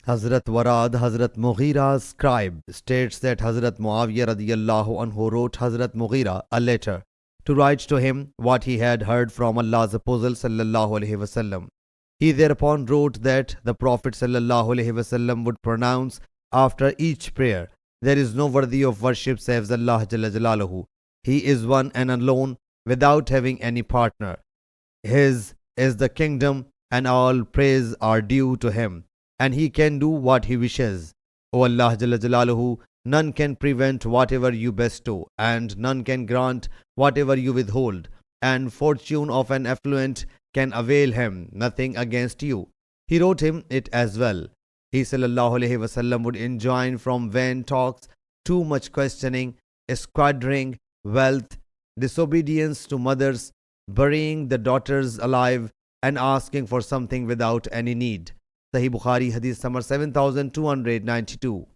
Hazrat Warad, Hazrat Mughira's scribe, states that Hazrat Muawiyah radiyallahu anhu wrote Hazrat Mughira a letter to write to him what he had heard from Allah's Apostle sallallahu alaihi wasallam. He thereupon wrote that the Prophet sallallahu alaihi wasallam would pronounce after each prayer, "There is no worthy of worship save Allah Jalla Jalaluhu. He is one and alone without having any partner. His is the kingdom and all praise are due to him, and he can do what he wishes. O Allah Jalla Jalaluhu, none can prevent whatever you bestow, and none can grant whatever you withhold, and fortune of an affluent can avail him nothing against you." He wrote him it as well. He sallallahu alaihi wasallam would enjoin from vain talks, too much questioning, squandering wealth, disobedience to mothers, burying the daughters alive, and asking for something without any need. Sahih Bukhari Hadith number 7292.